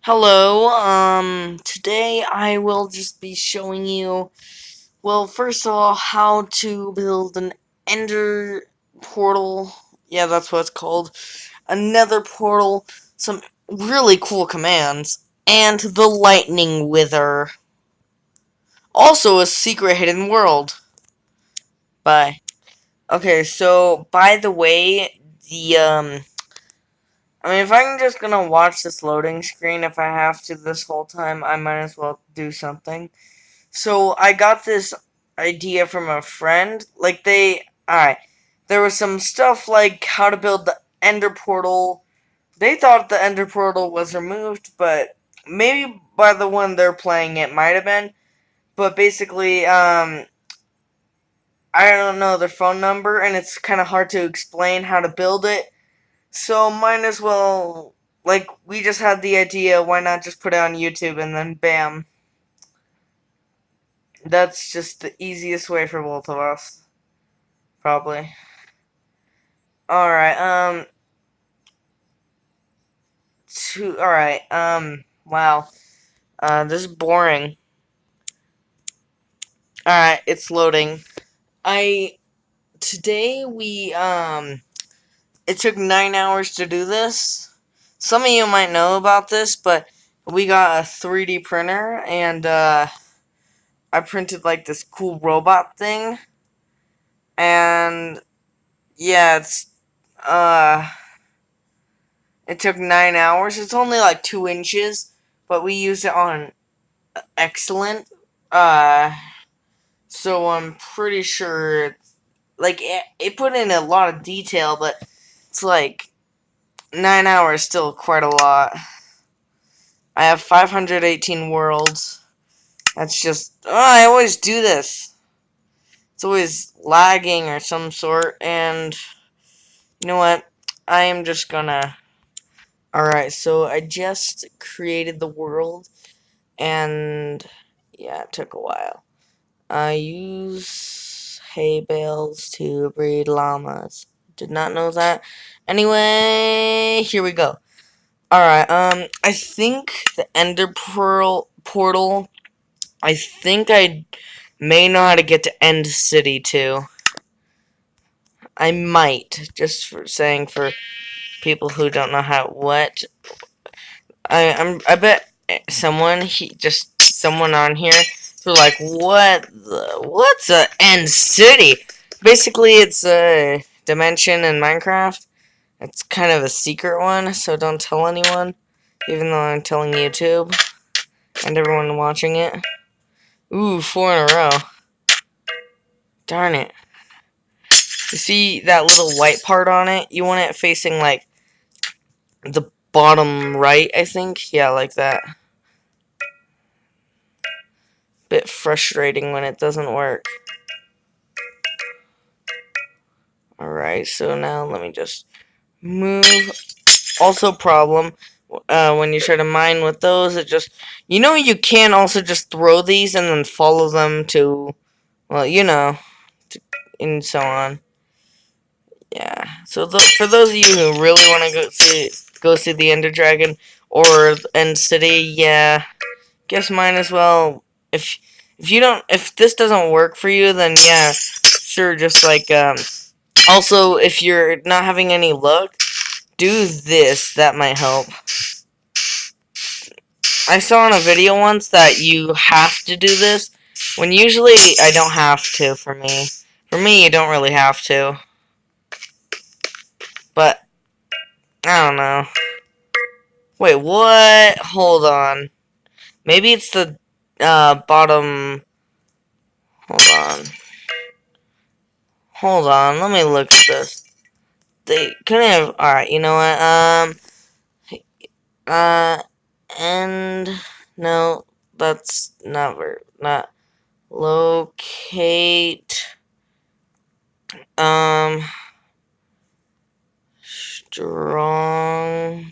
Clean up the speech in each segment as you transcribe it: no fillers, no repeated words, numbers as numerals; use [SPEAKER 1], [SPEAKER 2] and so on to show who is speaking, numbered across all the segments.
[SPEAKER 1] Hello, today I will just be showing you, well, first of all, how to build an ender portal. Yeah, that's what it's called. Another portal, some really cool commands, and the lightning wither. Also, a secret hidden world. Bye. Okay, so, by the way, if I'm just gonna watch this loading screen, if I have to this whole time, I might as well do something. So I got this idea from a friend. Alright, there was some stuff like how to build the Ender Portal. They thought the Ender Portal was removed, but maybe by the one they're playing it might have been. But basically, I don't know their phone number, and it's kind of hard to explain how to build it. So might as well, like, we just had the idea, why not just put it on YouTube and then bam. That's just the easiest way for both of us. Probably. Alright, wow. This is boring. Alright, it's loading. Today it took 9 hours to do this. Some of you might know about this, but we got a 3D printer, and, I printed, like, this cool robot thing. And, yeah, it took 9 hours. It's only like 2 inches, but we used it on Excellent. So I'm pretty sure, like, it put in a lot of detail, but it's like 9 hours still quite a lot. I have 518 worlds. That's just, I always do this. It's always lagging or some sort, and you know what? I am just gonna. Alright, so I just created the world, and yeah, it took a while. I use hay bales to breed llamas. Did not know that. Anyway, here we go. Alright, I think the Ender Pearl portal, I think I may know how to get to End City too. I might, just for saying for people who don't know how, what. I bet someone on here for like, what's a End City? Basically, it's a dimension in Minecraft. It's kind of a secret one, so don't tell anyone, even though I'm telling YouTube and everyone watching it. Ooh, 4 in a row. Darn it. You see that little white part on it? You want it facing, like, the bottom right, I think? Yeah, like that. Bit frustrating when it doesn't work. Alright, so now let me just move. Also problem, when you try to mine with those, you can also just throw these and then follow them to, well, and so on. Yeah, so for those of you who really want to go see the Ender Dragon or End City, yeah, guess might as well. If this doesn't work for you, then yeah, sure, just like, also, if you're not having any luck, do this. That might help. I saw in a video once that you have to do this, when usually I don't have to for me. For me, you don't really have to. But, I don't know. Wait, what? Hold on. Maybe it's the, bottom... Hold on. Hold on, let me look at this. They couldn't have... Alright, you know what, and... No, that's not... Locate... Strong...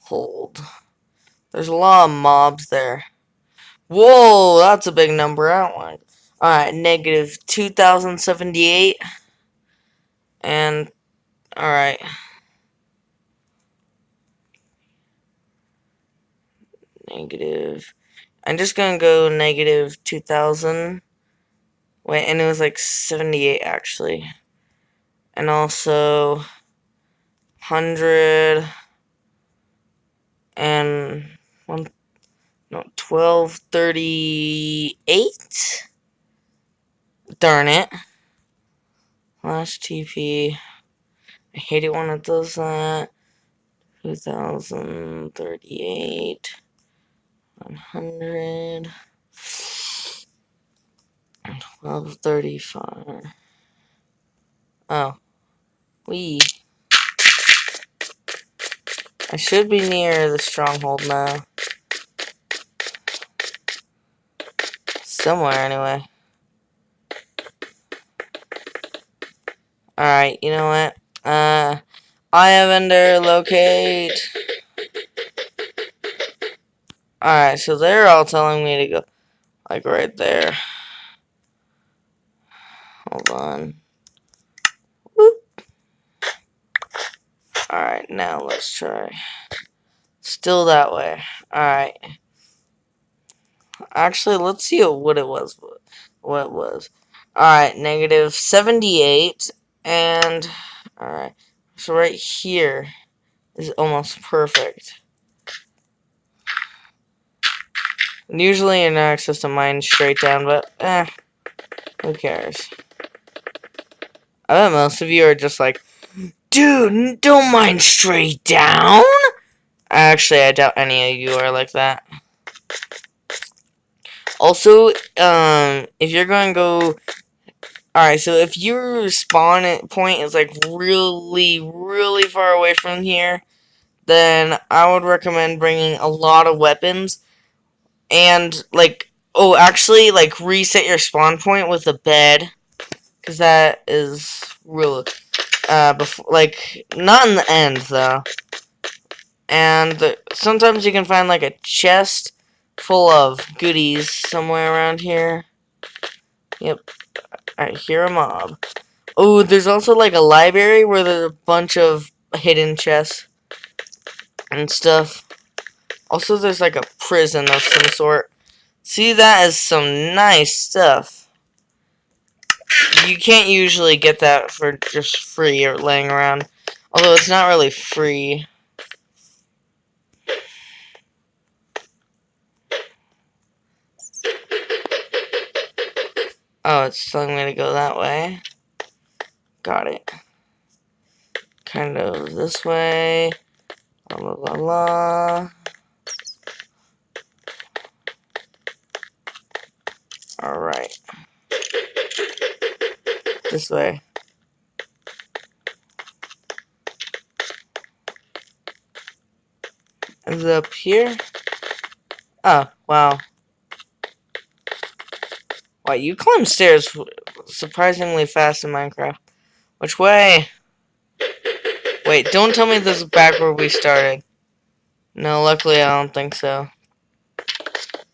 [SPEAKER 1] Hold. There's a lot of mobs there. Whoa, that's a big number. I don't like. Alright, negative 2078. And, alright. negative. I'm just gonna go negative 2000. Wait, and it was like 78 actually. And also 100 and 1238. Darn it. Last TP. I hate it when it does that. 2038. 100. 1235. Oh. Wee. I should be near the stronghold now. Somewhere, anyway. Alright, you know what? I have Ender, locate. Alright, so they're all telling me to go, like, right there. Hold on. Whoop. Alright, now let's try. Still that way. Alright. Actually, let's see what it was. What it was. Alright, negative 78. And, alright. So right here is almost perfect. Usually in our system, mine straight down, but, who cares? I bet most of you are just like, dude, don't mind straight down. Actually, I doubt any of you are like that. Also, if you're going to go... Alright, so if your spawn point is, like, really, really far away from here, then I would recommend bringing a lot of weapons. And, like, oh, actually, like, reset your spawn point with a bed. Because that is really... before, like, not in the end, though. And sometimes you can find, like, a chest full of goodies somewhere around here. Yep. I hear a mob. Oh, there's also, like, a library where there's a bunch of hidden chests and stuff. Also, there's, like, a prison of some sort. See, that is some nice stuff. You can't usually get that for just free or laying around. Although it's not really free. Oh, it's telling me to go that way. Got it. Kind of this way. La la la la. Alright. This way. Is it up here? Oh, wow. Wow, you climb stairs surprisingly fast in Minecraft. Which way? Wait, don't tell me this is back where we started. No, luckily I don't think so.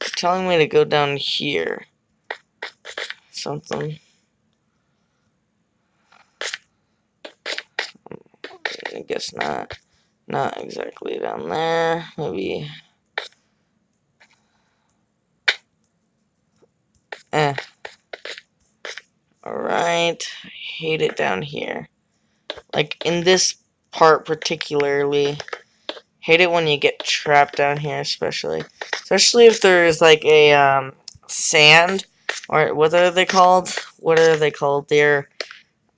[SPEAKER 1] It's telling me to go down here. Something. I guess not. Not exactly down there. Maybe. Alright. I hate it down here. Like, in this part particularly. Hate it when you get trapped down here, especially. Especially if there's, like, a, sand. Or, what are they called? What are they called? They're,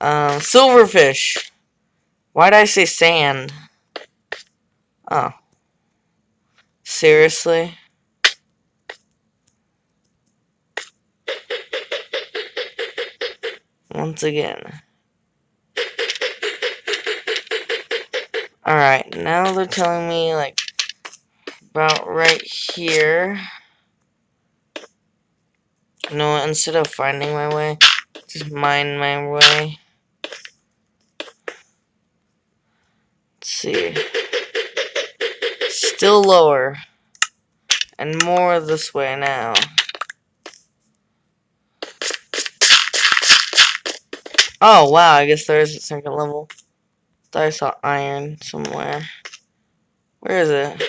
[SPEAKER 1] silverfish. Why did I say sand? Oh. Seriously? Once again. Alright, now they're telling me, like, about right here. You know what, instead of finding my way, just mine my way. Let's see. Still lower. And more this way now. Oh, wow, I guess there is a second level. Thought I saw iron somewhere. Where is it?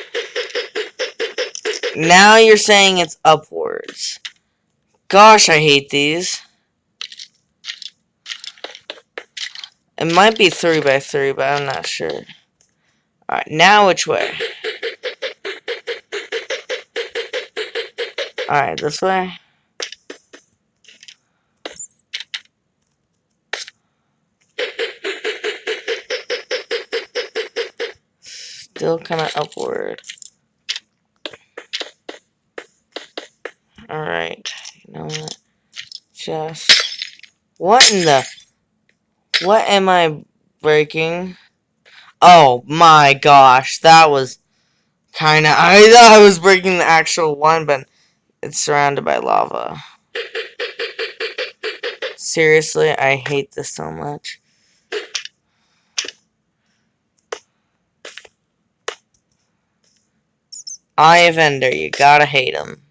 [SPEAKER 1] Now you're saying it's upwards. Gosh, I hate these. It might be 3 by 3, but I'm not sure. Alright, now which way? Alright, this way? Still kind of upward. Alright, you know what? Just... What in the... What am I breaking? Oh my gosh, that was kinda... I thought I was breaking the actual one, but it's surrounded by lava. Seriously, I hate this so much. Eye of Ender, you gotta hate him.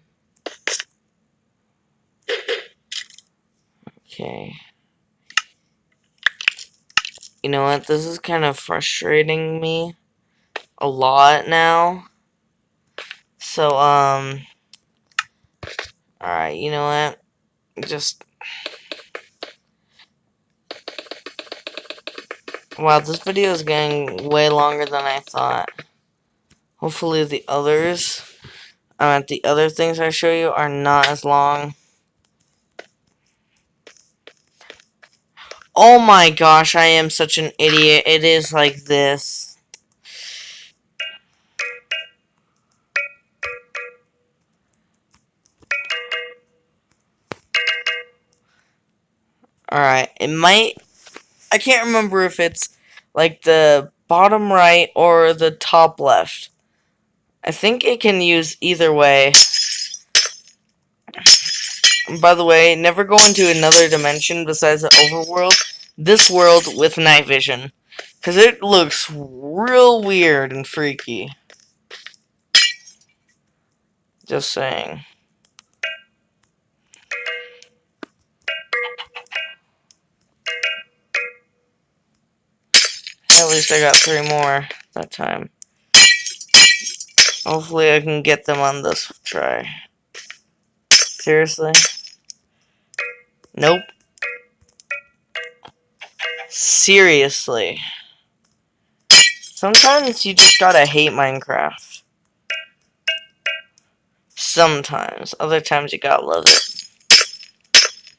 [SPEAKER 1] Okay. You know what? This is kind of frustrating me a lot now. So, alright, you know what? Just... Wow, this video is getting way longer than I thought. Hopefully the others, the other things I show you are not as long. Oh my gosh, I am such an idiot. It is like this. Alright, it might... I can't remember if it's like the bottom right or the top left. I think it can use either way. By the way, never go into another dimension besides the overworld. This world with night vision. Because it looks real weird and freaky. Just saying. At least I got 3 more that time. Hopefully I can get them on this try. Seriously? Nope. Seriously. Sometimes you just gotta hate Minecraft. Sometimes. Other times you gotta love it.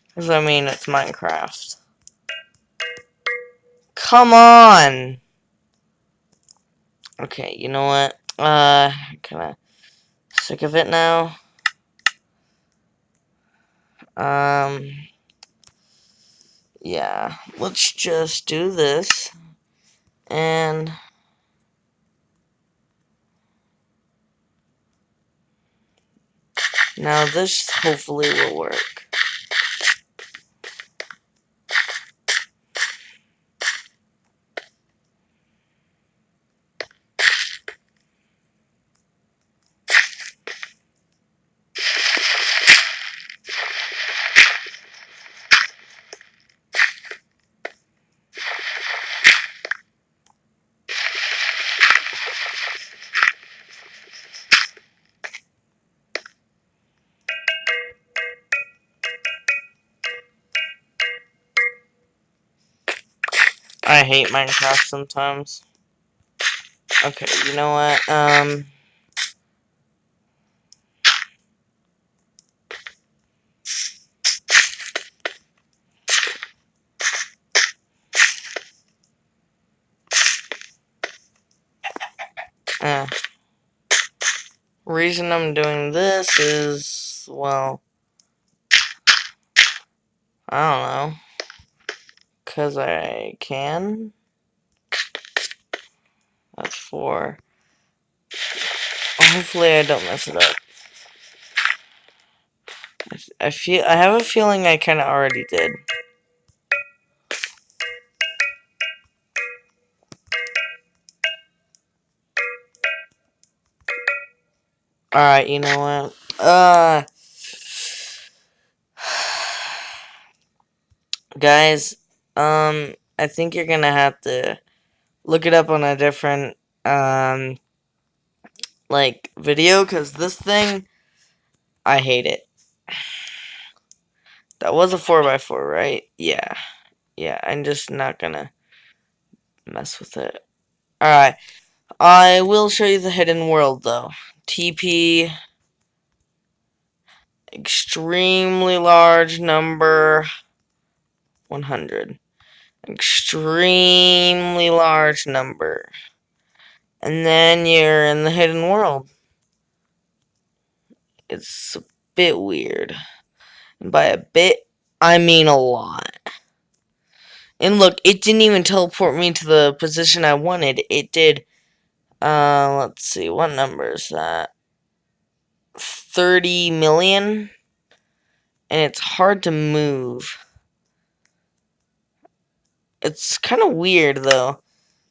[SPEAKER 1] Because I mean, it's Minecraft. Come on! Okay, you know what? Kinda sick of it now. Yeah. Let's just do this. And... now this hopefully will work. I hate Minecraft sometimes. Okay, you know what? Reason I'm doing this is, well, I don't know. 'Cause I can. That's 4. Hopefully I don't mess it up. I have a feeling I kinda already did. Alright, you know what? Guys, I think you're gonna have to look it up on a different, like video, because this thing, I hate it. That was a 4x4, right? Yeah. Yeah, I'm just not gonna mess with it. Alright. I will show you the hidden world, though. TP. Extremely large number. 100. Extremely large number. And then you're in the hidden world. It's a bit weird. And by a bit, I mean a lot. And look, it didn't even teleport me to the position I wanted. It did, let's see, what number is that? 30 million? And it's hard to move. It's kind of weird, though.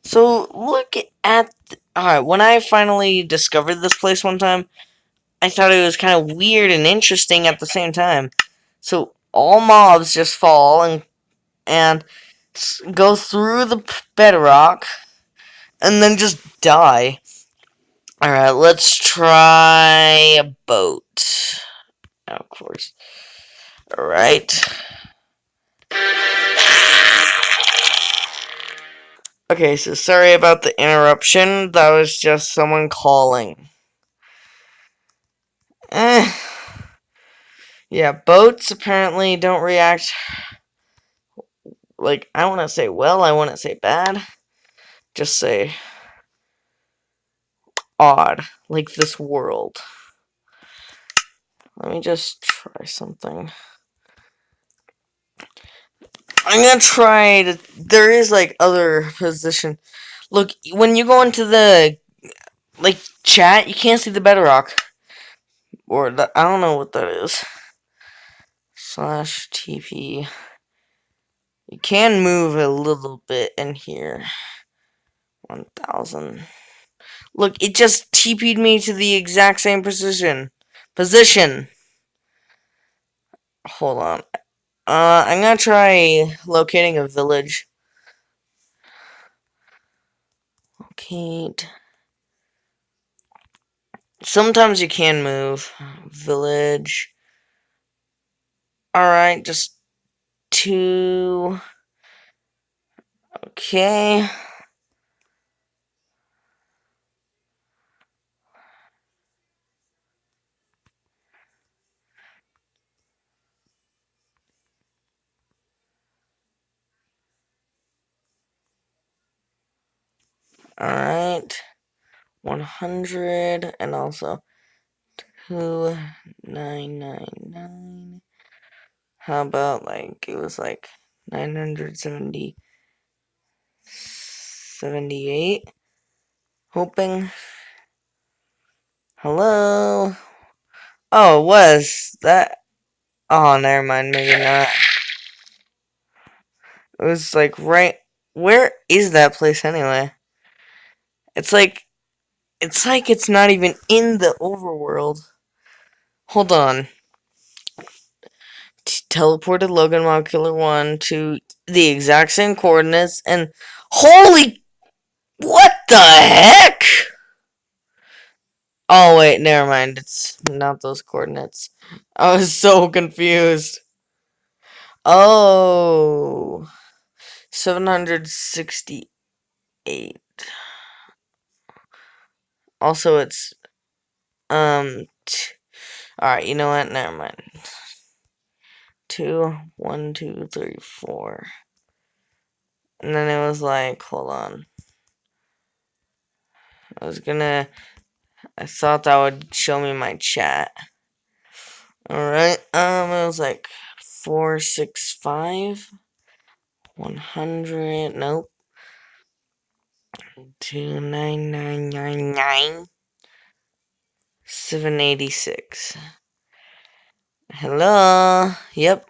[SPEAKER 1] So, look at... Alright, when I finally discovered this place one time, I thought it was kind of weird and interesting at the same time. So, all mobs just fall and go through the bedrock and then just die. Alright, let's try a boat. Of course. Alright. Okay, so sorry about the interruption. That was just someone calling. Yeah, boats apparently don't react, like, I want to say well, I want to say bad. Just say odd, like this world. Let me just try something. I'm gonna try to, there is like other position. Look, when you go into the, like, chat, you can't see the bedrock. Or, I don't know what that is. Slash TP. You can move a little bit in here. 1000. Look, it just TP'd me to the exact same position. Hold on. I'm gonna try locating a village. Locate. Sometimes you can move. Village. Alright, just 2. Okay. Alright. 100 and also 2999. How about, like, it was like 978? Hoping. Hello? Oh, it was that. Oh, never mind, maybe not. It was like right. Where is that place anyway? It's like it's not even in the overworld. Hold on. Teleported Logan Mob Killer 1 to the exact same coordinates and holy, what the heck? Oh wait, never mind. It's not those coordinates. I was so confused. Oh, 768. Also, it's alright, you know what? Never mind. 2, 1, 2, 3, 4. And then it was like, hold on. I thought that would show me my chat. Alright, it was like 465, 100, nope. 29999, 786. Hello? Yep.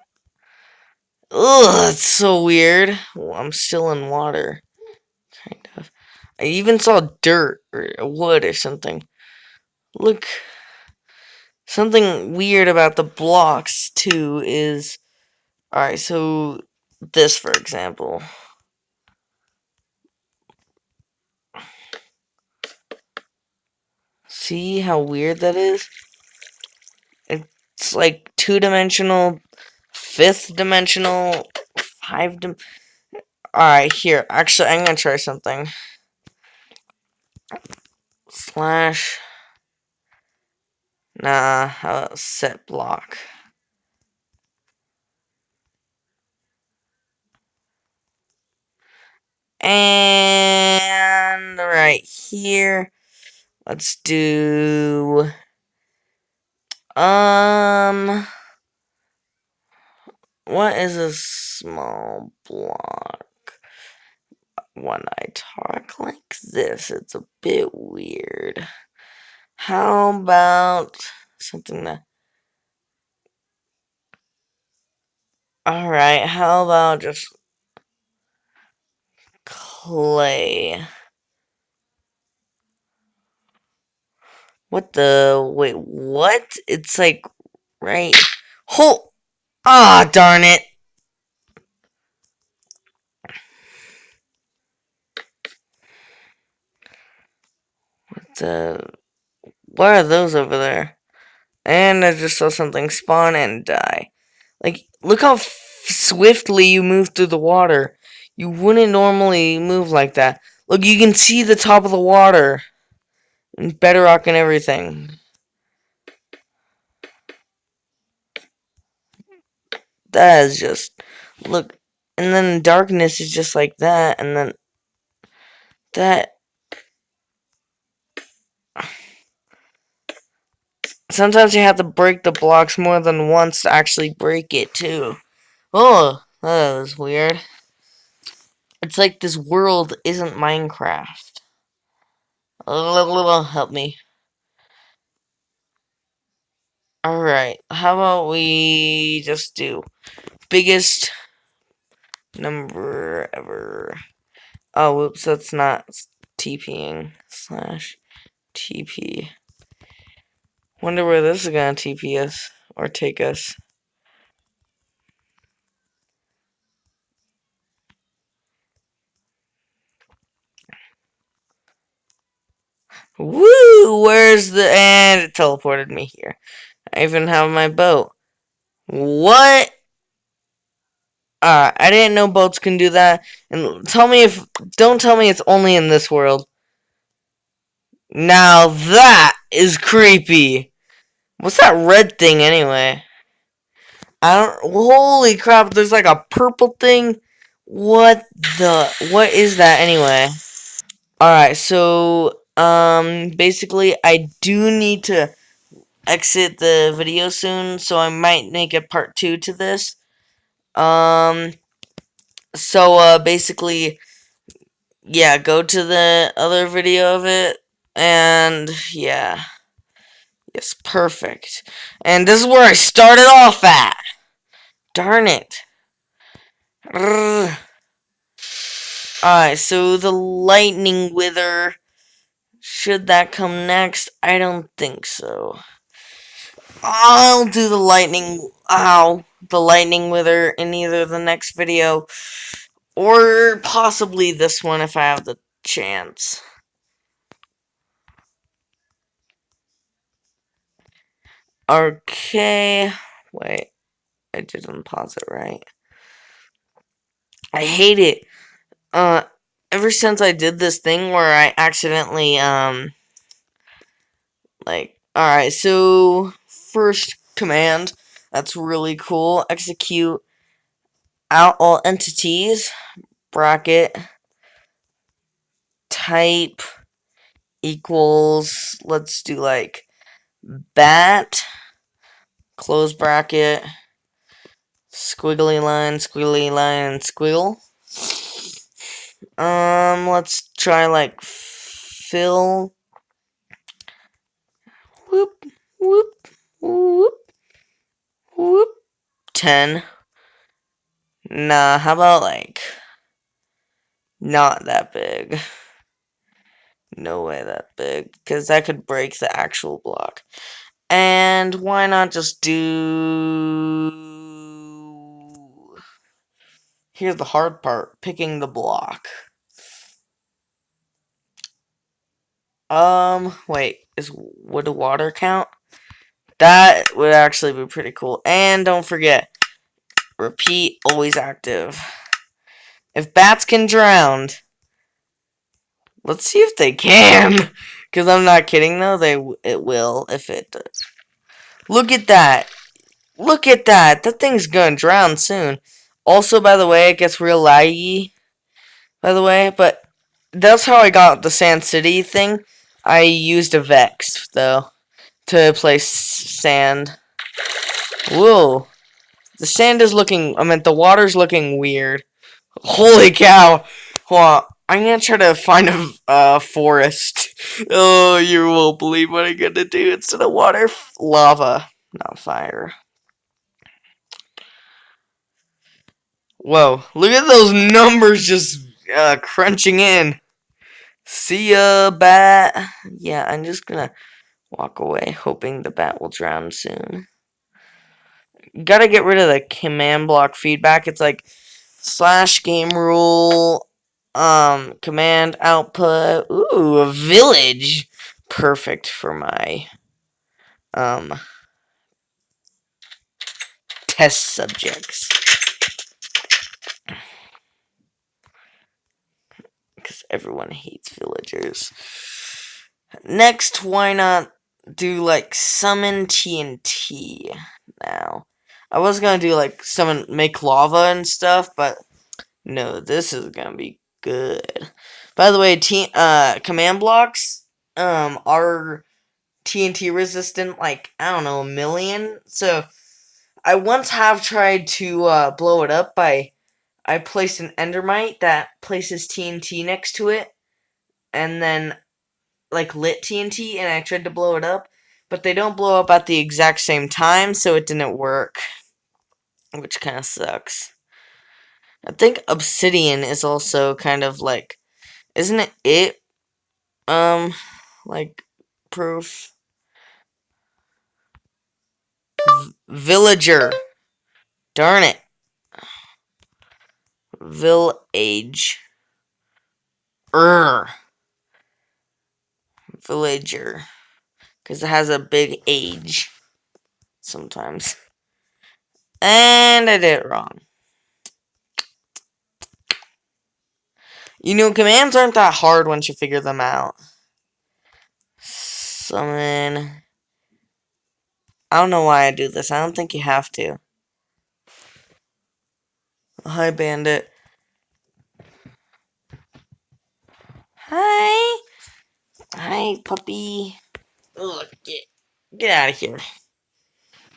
[SPEAKER 1] Ugh, it's so weird. Well, I'm still in water. Kind of. I even saw dirt or wood or something. Look. Something weird about the blocks, too, is... Alright, so... This, for example. See how weird that is? It's like 2-dimensional, 5th-dimensional, 5 dim. Alright, here. Actually, I'm gonna try something. Slash. Nah, how about set block? And right here, let's do what is a small block? When I talk like this, it's a bit weird. How about something that... Alright, how about just clay? What the... Wait, what? It's like right... Oh! Ah, darn it! What are those over there? And I just saw something spawn and die. Like, look how swiftly you move through the water. You wouldn't normally move like that. Look, you can see the top of the water. And bedrock and everything. That is just... Look. And then darkness is just like that. And then... That... Sometimes you have to break the blocks more than once to actually break it, too. Oh, that was weird. It's like this world isn't Minecraft. Help me. Alright, how about we just do biggest number ever. Oh, whoops, that's not TPing. Slash TP. Wonder where this is gonna TP us or take us. Woo! Where's the... And it teleported me here. I even have my boat. What? I didn't know boats can do that. And tell me if... Don't tell me it's only in this world. Now that is creepy. What's that red thing anyway? I don't... Holy crap, there's like a purple thing. What is that anyway? Alright, so, basically, I do need to exit the video soon, so I might make a part 2 to this. Basically, yeah, go to the other video of it, and, yeah. Yes, perfect. And this is where I started off at! Darn it. Alright, so the lightning wither. Should that come next? I don't think so. I'll do the lightning... Ow. The lightning wither in either the next video or possibly this one if I have the chance. Okay. Wait. I didn't pause it right. I hate it. Ever since I did this thing where I accidentally, alright, so, first command, that's really cool, execute out all entities, bracket, type, equals, let's do, like, bat, close bracket, squiggly line, squiggle. Let's try, like, fill, whoop, whoop, whoop, whoop, 10. Nah, how about, like, not that big. No way that big, because that could break the actual block. And why not just do... Here's the hard part, picking the block. Wait, would the water count? That would actually be pretty cool. And don't forget, repeat, always active. If bats can drown, let's see if they can. Because I'm not kidding though, it will if it does. Look at that. Look at that. That thing's gonna drown soon. Also, by the way, it gets real laggy. By the way, but that's how I got the Sand City thing. I used a Vex though to place sand. Whoa. The sand is looking, the water's looking weird. Holy cow. Hold on. I'm gonna try to find a forest. Oh, you won't believe what I'm gonna do. Instead of water, lava. Not fire. Whoa. Look at those numbers just crunching in. See ya, bat. Yeah, I'm just gonna walk away, hoping the bat will drown soon. Gotta get rid of the command block feedback. It's like slash game rule, command output. Ooh, a village. Perfect for my test subjects. Because everyone hates villagers. Next, why not do like summon TNT now? I was gonna do like summon, make lava and stuff, but no, this is gonna be good. By the way, command blocks are TNT resistant, like I don't know, 1,000,000. So I once have tried to blow it up by I placed an endermite that places TNT next to it, and then like lit TNT, and I tried to blow it up, but they don't blow up at the exact same time, so it didn't work, which kind of sucks. I think obsidian is also kind of like, isn't it like proof? Villager. Darn it. Village. Villager. Because it has a big age. Sometimes. And I did it wrong. You know, commands aren't that hard once you figure them out. Summon. I don't know why I do this. I don't think you have to. Hi, bandit. Hi. Hi, puppy. Ugh, get out of here.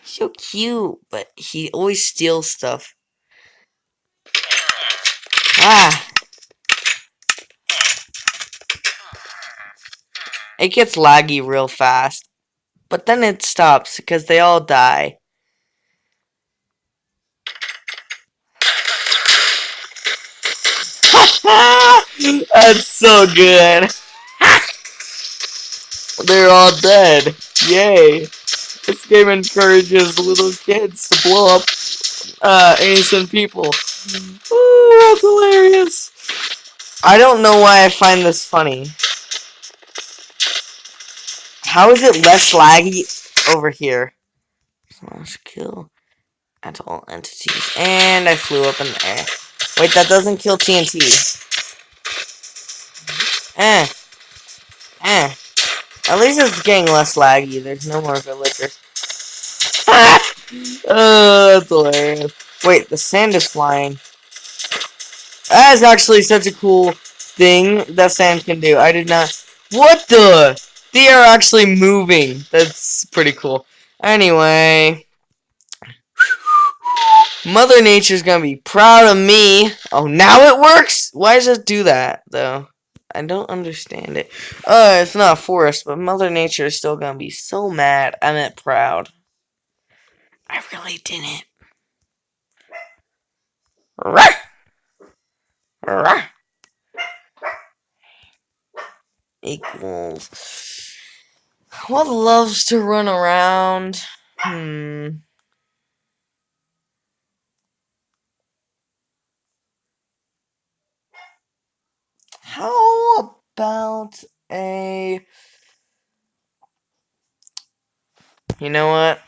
[SPEAKER 1] So cute, but he always steals stuff. Ah. It gets laggy real fast. But then it stops because they all die. That's so good. They're all dead. Yay. This game encourages little kids to blow up innocent people. Ooh, that's hilarious. I don't know why I find this funny. How is it less laggy over here? Slash kill at all entities. And I flew up in the air. Wait, that doesn't kill TNT. Eh. Eh. At least it's getting less laggy. There's no more villagers. Oh, that's hilarious. Wait, the sand is flying. That is actually such a cool thing that sand can do. I did not... What the? They are actually moving. That's pretty cool. Anyway... Mother Nature's gonna be proud of me. Oh, now it works? Why does it do that, though? I don't understand it. It's not a forest, but Mother Nature is still gonna be so mad. I meant proud. I really didn't. Rah! Rah! Equals. What loves to run around? How about a You know what?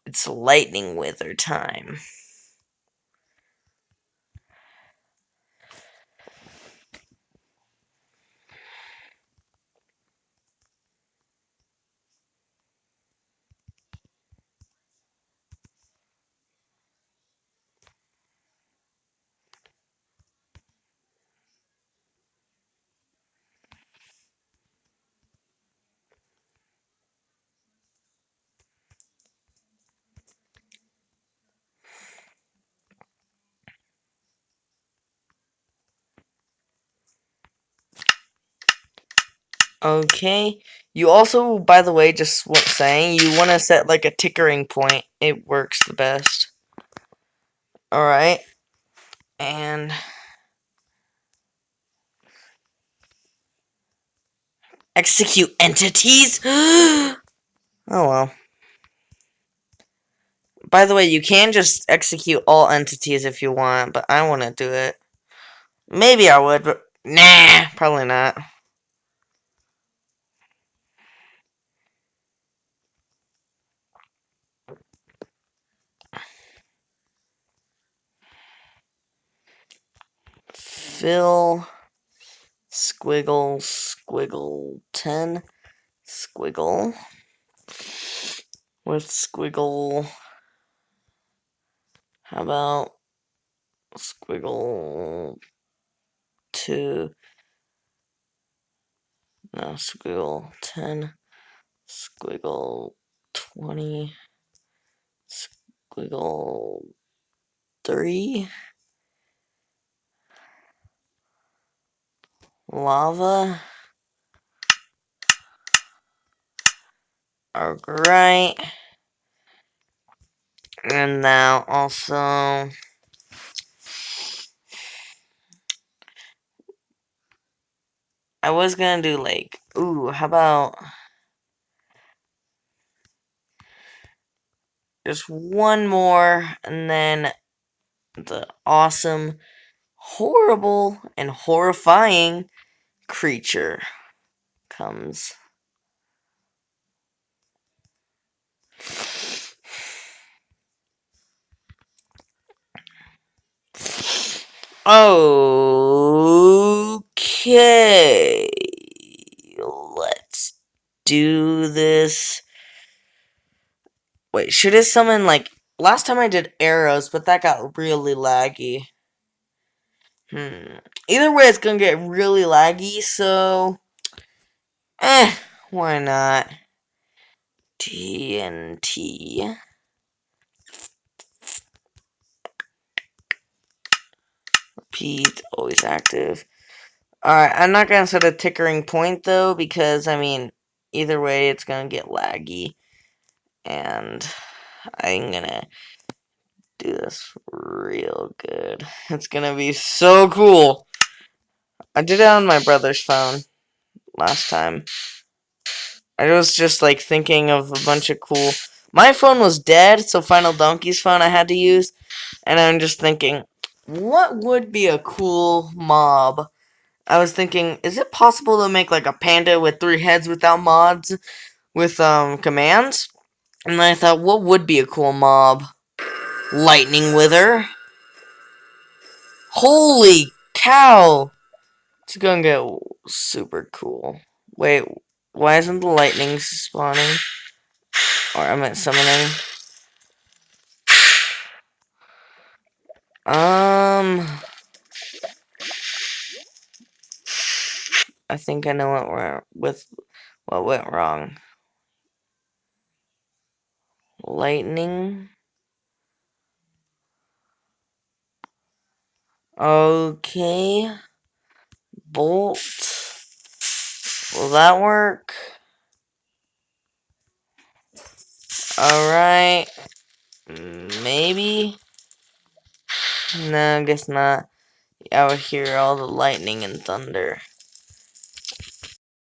[SPEAKER 1] It's lightning wither time. Okay. You also, by the way, just saying, you want to set like a tickering point. It works the best. Alright. And execute entities? Oh well. By the way, you can just execute all entities if you want, but I want to do it. Maybe I would, but nah, probably not. Fill squiggle squiggle 10 squiggle with squiggle. How about squiggle 2? No, squiggle 10 squiggle 20 squiggle 3 lava. Alright. And now also I was gonna do like, ooh, how about just one more and then the awesome, horrible, and horrifying creature comes. Okay, let's do this. Wait, should it summon like last time I did arrows, but that got really laggy. Either way, it's gonna get really laggy, so why not? TNT. Repeat, always active. Alright, I'm not gonna set a tickering point though, because I mean, either way, it's gonna get laggy. And I'm gonna do this real good. It's gonna be so cool. I did it on my brother's phone last time. I was just like thinking of a bunch of cool. My phone was dead, so Final Donkey's phone I had to use. And I'm just thinking, what would be a cool mob? I was thinking, is it possible to make like a panda with 3 heads without mods? With commands? And then I thought, what would be a cool mob? Lightning Wither. Holy cow! It's gonna get super cool. Wait, why isn't the lightning spawning? Or I meant summoning. I think I know what went wrong. Lightning. Okay. Bolt. Will that work? Alright. Maybe? No, I guess not. I would hear all the lightning and thunder.